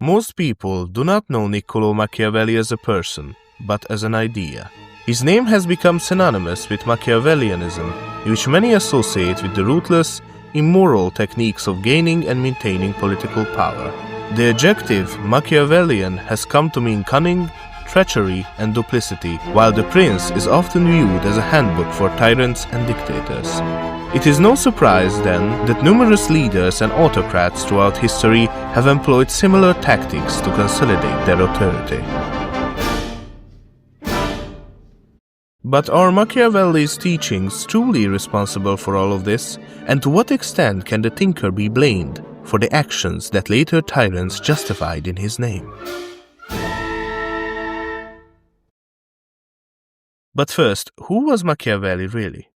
Most people do not know Niccolò Machiavelli as a person, but as an idea. His name has become synonymous with Machiavellianism, which many associate with the ruthless, immoral techniques of gaining and maintaining political power. The adjective Machiavellian has come to mean cunning, treachery, and duplicity, while The Prince is often viewed as a handbook for tyrants and dictators. It is no surprise, then, that numerous leaders and autocrats throughout history have employed similar tactics to consolidate their authority. But are Machiavelli's teachings truly responsible for all of this? And to what extent can the thinker be blamed for the actions that later tyrants justified in his name? But first, who was Machiavelli really?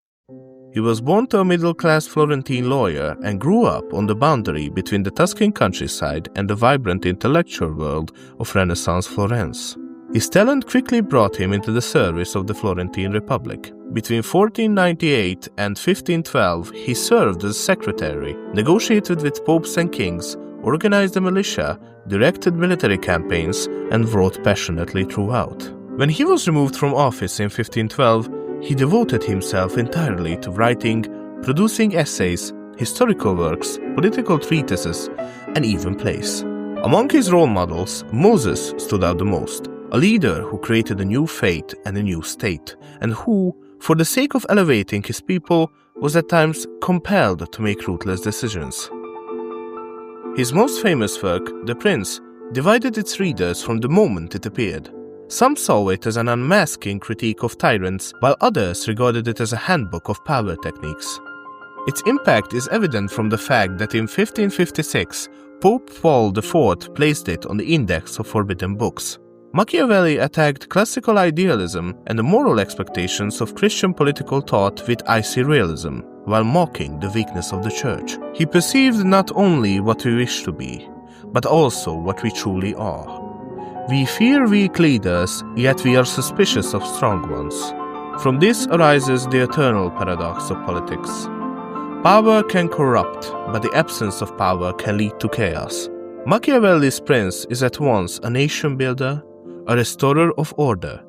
He was born to a middle-class Florentine lawyer and grew up on the boundary between the Tuscan countryside and the vibrant intellectual world of Renaissance Florence. His talent quickly brought him into the service of the Florentine Republic. Between 1498 and 1512, he served as secretary, negotiated with popes and kings, organized a militia, directed military campaigns, and wrote passionately throughout. When he was removed from office in 1512, he devoted himself entirely to writing, producing essays, historical works, political treatises, and even plays. Among his role models, Moses stood out the most, a leader who created a new faith and a new state, and who, for the sake of elevating his people, was at times compelled to make ruthless decisions. His most famous work, The Prince, divided its readers from the moment it appeared. Some saw it as an unmasking critique of tyrants, while others regarded it as a handbook of power techniques. Its impact is evident from the fact that in 1556, Pope Paul IV placed it on the Index of Forbidden Books. Machiavelli attacked classical idealism and the moral expectations of Christian political thought with icy realism, while mocking the weakness of the Church. He perceived not only what we wish to be, but also what we truly are. We fear weak leaders, yet we are suspicious of strong ones. From this arises the eternal paradox of politics. Power can corrupt, but the absence of power can lead to chaos. Machiavelli's Prince is at once a nation builder, a restorer of order,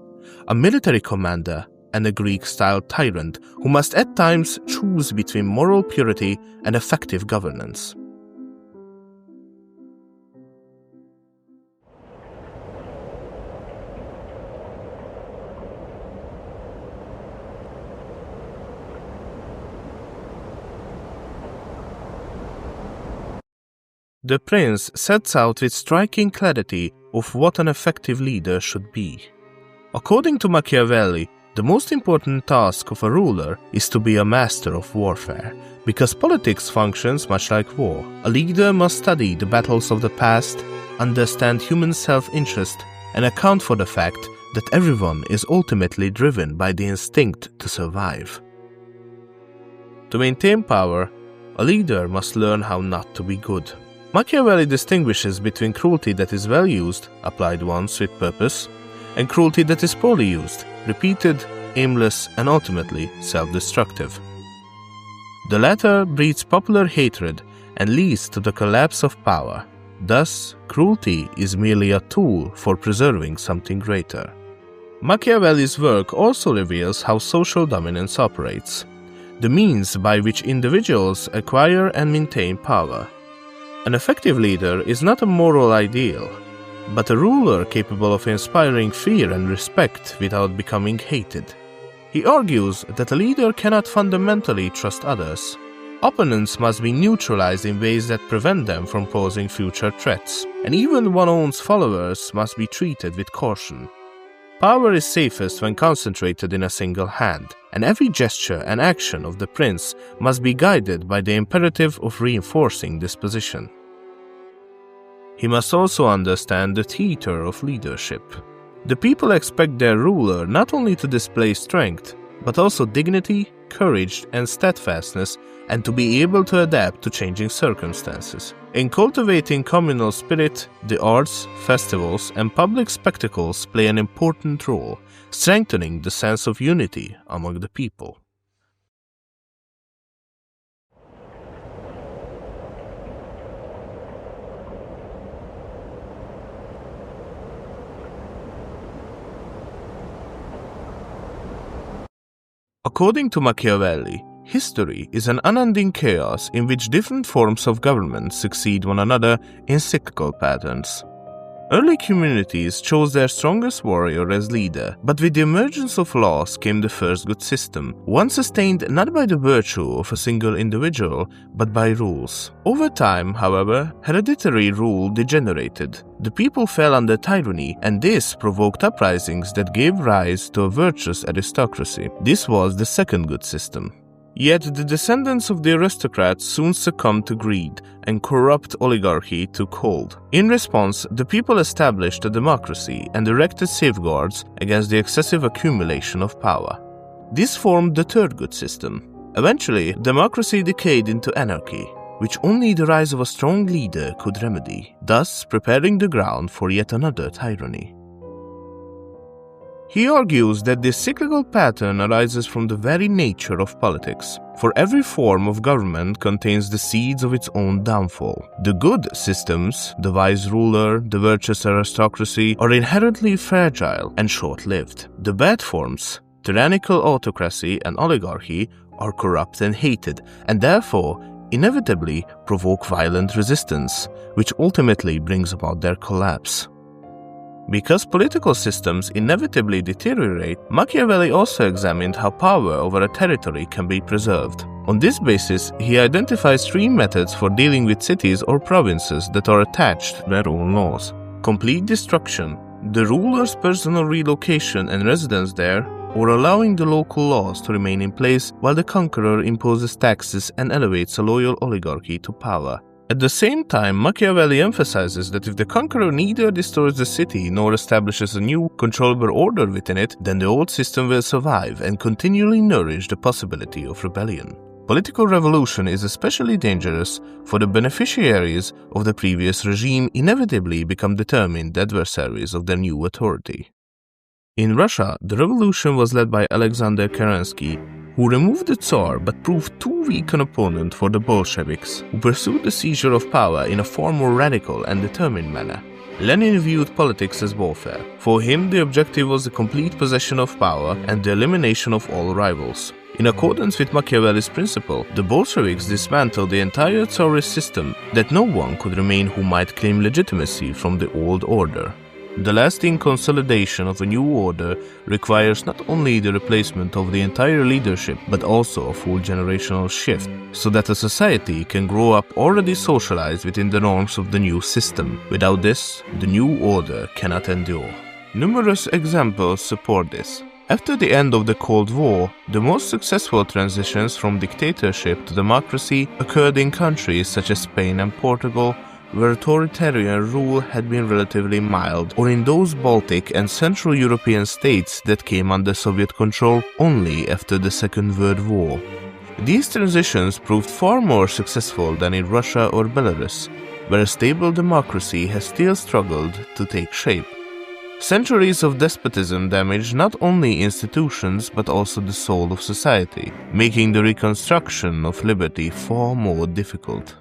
a military commander, and a Greek-style tyrant who must at times choose between moral purity and effective governance. The Prince sets out with striking clarity of what an effective leader should be. According to Machiavelli, the most important task of a ruler is to be a master of warfare, because politics functions much like war. A leader must study the battles of the past, understand human self-interest, and account for the fact that everyone is ultimately driven by the instinct to survive. To maintain power, a leader must learn how not to be good. Machiavelli distinguishes between cruelty that is well used, applied once with purpose, and cruelty that is poorly used, repeated, aimless, and ultimately self-destructive. The latter breeds popular hatred and leads to the collapse of power. Thus, cruelty is merely a tool for preserving something greater. Machiavelli's work also reveals how social dominance operates, the means by which individuals acquire and maintain power. An effective leader is not a moral ideal, but a ruler capable of inspiring fear and respect without becoming hated. He argues that a leader cannot fundamentally trust others. Opponents must be neutralized in ways that prevent them from posing future threats, and even one's own followers must be treated with caution. Power is safest when concentrated in a single hand, and every gesture and action of the prince must be guided by the imperative of reinforcing this position. He must also understand the theater of leadership. The people expect their ruler not only to display strength, but also dignity, courage, and steadfastness, and to be able to adapt to changing circumstances. In cultivating communal spirit, the arts, festivals, and public spectacles play an important role, strengthening the sense of unity among the people. According to Machiavelli, history is an unending chaos in which different forms of government succeed one another in cyclical patterns. Early communities chose their strongest warrior as leader, but with the emergence of laws came the first good system, one sustained not by the virtue of a single individual, but by rules. Over time, however, hereditary rule degenerated. The people fell under tyranny, and this provoked uprisings that gave rise to a virtuous aristocracy. This was the second good system. Yet the descendants of the aristocrats soon succumbed to greed, and corrupt oligarchy took hold. In response, the people established a democracy and erected safeguards against the excessive accumulation of power. This formed the third good system. Eventually, democracy decayed into anarchy, which only the rise of a strong leader could remedy, thus preparing the ground for yet another tyranny. He argues that this cyclical pattern arises from the very nature of politics, for every form of government contains the seeds of its own downfall. The good systems, the wise ruler, the virtuous aristocracy, are inherently fragile and short-lived. The bad forms, tyrannical autocracy and oligarchy, are corrupt and hated, and therefore inevitably provoke violent resistance, which ultimately brings about their collapse. Because political systems inevitably deteriorate, Machiavelli also examined how power over a territory can be preserved. On this basis, he identifies three methods for dealing with cities or provinces that are attached to their own laws: complete destruction, the ruler's personal relocation and residence there, or allowing the local laws to remain in place while the conqueror imposes taxes and elevates a loyal oligarchy to power. At the same time, Machiavelli emphasizes that if the conqueror neither destroys the city nor establishes a new, controllable order within it, then the old system will survive and continually nourish the possibility of rebellion. Political revolution is especially dangerous, for the beneficiaries of the previous regime inevitably become determined adversaries of their new authority. In Russia, the revolution was led by Alexander Kerensky, who removed the Tsar but proved too weak an opponent for the Bolsheviks, who pursued the seizure of power in a far more radical and determined manner. Lenin viewed politics as warfare. For him, the objective was the complete possession of power and the elimination of all rivals. In accordance with Machiavelli's principle, the Bolsheviks dismantled the entire Tsarist system, that no one could remain who might claim legitimacy from the old order. The lasting consolidation of a new order requires not only the replacement of the entire leadership, but also a full generational shift, so that a society can grow up already socialized within the norms of the new system. Without this, the new order cannot endure. Numerous examples support this. After the end of the Cold War, the most successful transitions from dictatorship to democracy occurred in countries such as Spain and Portugal, where authoritarian rule had been relatively mild, or in those Baltic and Central European states that came under Soviet control only after the Second World War. These transitions proved far more successful than in Russia or Belarus, where a stable democracy has still struggled to take shape. Centuries of despotism damaged not only institutions but also the soul of society, making the reconstruction of liberty far more difficult.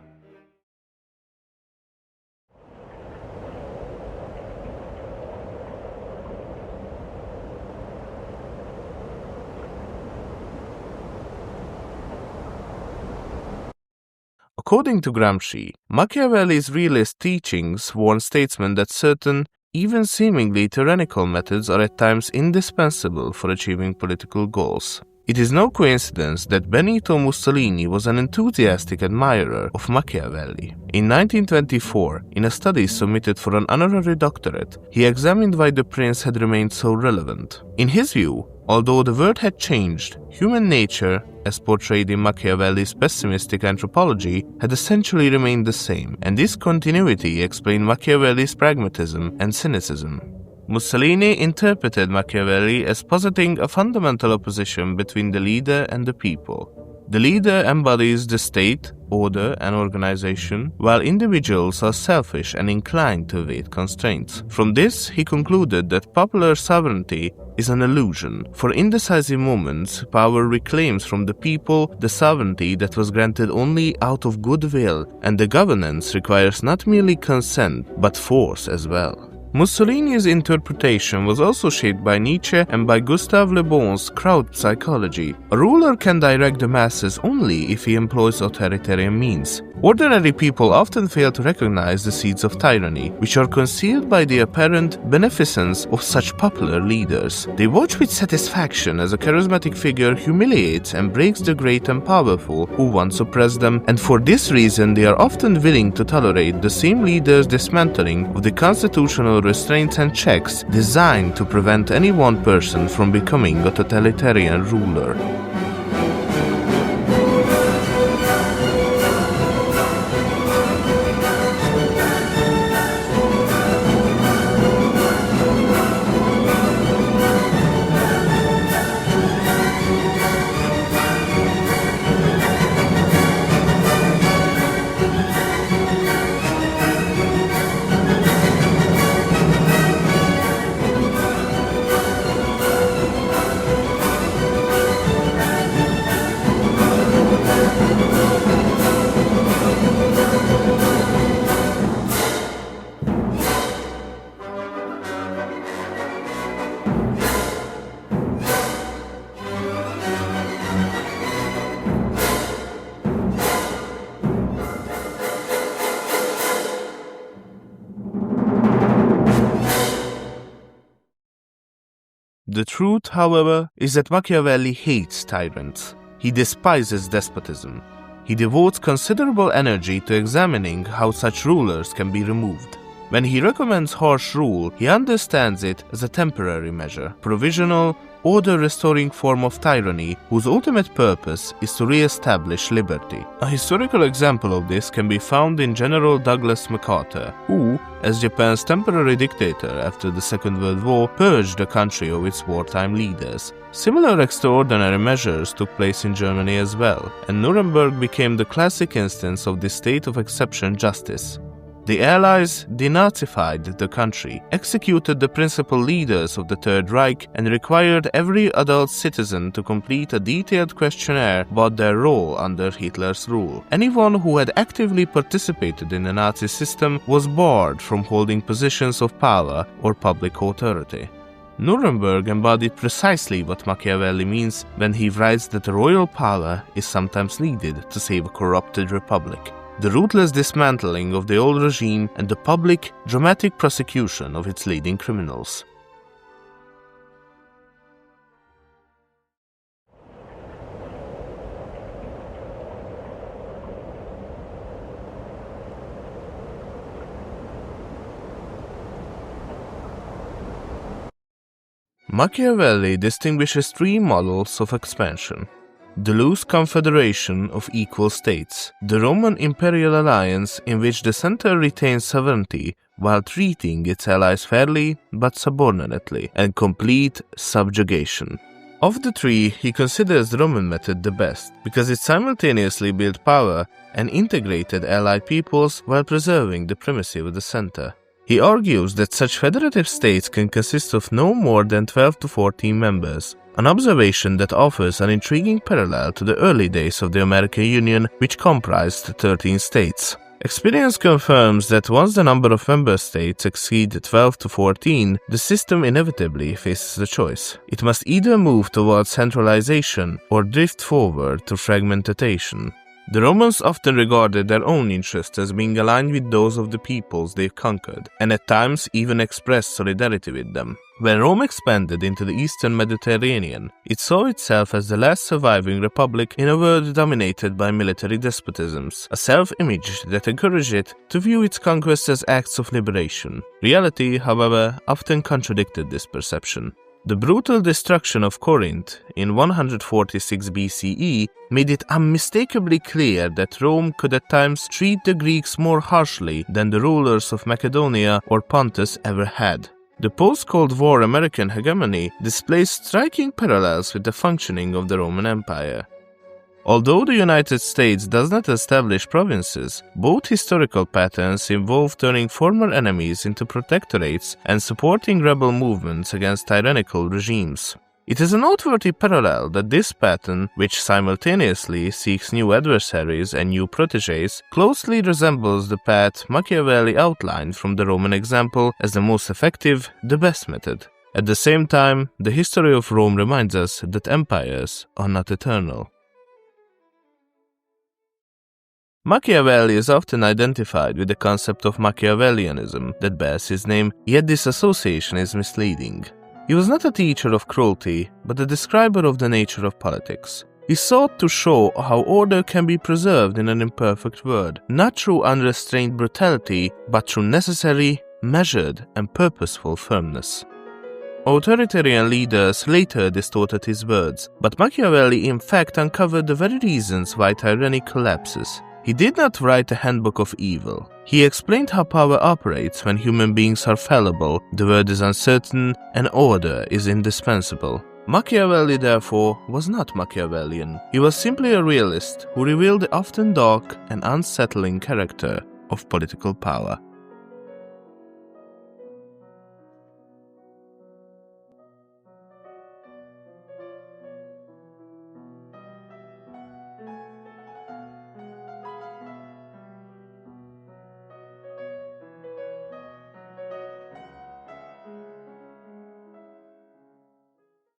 According to Gramsci, Machiavelli's realist teachings warn statesmen that certain, even seemingly tyrannical methods are at times indispensable for achieving political goals. It is no coincidence that Benito Mussolini was an enthusiastic admirer of Machiavelli. In 1924, in a study submitted for an honorary doctorate, he examined why the prince had remained so relevant. In his view, although the world had changed, human nature, as portrayed in Machiavelli's pessimistic anthropology, had essentially remained the same, and this continuity explained Machiavelli's pragmatism and cynicism. Mussolini interpreted Machiavelli as positing a fundamental opposition between the leader and the people. The leader embodies the state, order, and organization, while individuals are selfish and inclined to evade constraints. From this, he concluded that popular sovereignty is an illusion. For indecisive moments, power reclaims from the people the sovereignty that was granted only out of goodwill, and the governance requires not merely consent, but force as well. Mussolini's interpretation was also shaped by Nietzsche and by Gustave Le Bon's crowd psychology. A ruler can direct the masses only if he employs authoritarian means. Ordinary people often fail to recognize the seeds of tyranny, which are concealed by the apparent beneficence of such popular leaders. They watch with satisfaction as a charismatic figure humiliates and breaks the great and powerful who once oppressed them, and for this reason they are often willing to tolerate the same leader's dismantling of the constitutional restraints and checks designed to prevent any one person from becoming a totalitarian ruler. The truth, however, is that Machiavelli hates tyrants. He despises despotism. He devotes considerable energy to examining how such rulers can be removed. When he recommends harsh rule, he understands it as a temporary measure, provisional, order-restoring form of tyranny whose ultimate purpose is to re-establish liberty. A historical example of this can be found in General Douglas MacArthur, who, as Japan's temporary dictator after the Second World War, purged the country of its wartime leaders. Similar extraordinary measures took place in Germany as well, and Nuremberg became the classic instance of this state of exception justice. The Allies denazified the country, executed the principal leaders of the Third Reich, and required every adult citizen to complete a detailed questionnaire about their role under Hitler's rule. Anyone who had actively participated in the Nazi system was barred from holding positions of power or public authority. Nuremberg embodied precisely what Machiavelli means when he writes that royal power is sometimes needed to save a corrupted republic. The ruthless dismantling of the old regime and the public, dramatic prosecution of its leading criminals. Machiavelli distinguishes three models of expansion: the loose confederation of equal states, the Roman imperial alliance in which the center retains sovereignty while treating its allies fairly but subordinately, and complete subjugation. Of the three, he considers the Roman method the best, because it simultaneously built power and integrated allied peoples while preserving the primacy of the center. He argues that such federative states can consist of no more than 12 to 14 members, an observation that offers an intriguing parallel to the early days of the American Union, which comprised 13 states. Experience confirms that once the number of member states exceeds 12 to 14, the system inevitably faces a choice. It must either move towards centralization or drift forward to fragmentation. The Romans often regarded their own interests as being aligned with those of the peoples they conquered, and at times even expressed solidarity with them. When Rome expanded into the eastern Mediterranean, it saw itself as the last surviving republic in a world dominated by military despotisms, a self-image that encouraged it to view its conquests as acts of liberation. Reality, however, often contradicted this perception. The brutal destruction of Corinth in 146 BCE made it unmistakably clear that Rome could at times treat the Greeks more harshly than the rulers of Macedonia or Pontus ever had. The post-Cold War American hegemony displays striking parallels with the functioning of the Roman Empire. Although the United States does not establish provinces, both historical patterns involve turning former enemies into protectorates and supporting rebel movements against tyrannical regimes. It is a noteworthy parallel that this pattern, which simultaneously seeks new adversaries and new protégés, closely resembles the path Machiavelli outlined from the Roman example as the most effective, the best method. At the same time, the history of Rome reminds us that empires are not eternal. Machiavelli is often identified with the concept of Machiavellianism that bears his name, yet this association is misleading. He was not a teacher of cruelty, but a describer of the nature of politics. He sought to show how order can be preserved in an imperfect world, not through unrestrained brutality, but through necessary, measured, and purposeful firmness. Authoritarian leaders later distorted his words, but Machiavelli in fact uncovered the very reasons why tyranny collapses. He did not write a handbook of evil. He explained how power operates when human beings are fallible, the world is uncertain, and order is indispensable. Machiavelli, therefore, was not Machiavellian. He was simply a realist who revealed the often dark and unsettling character of political power.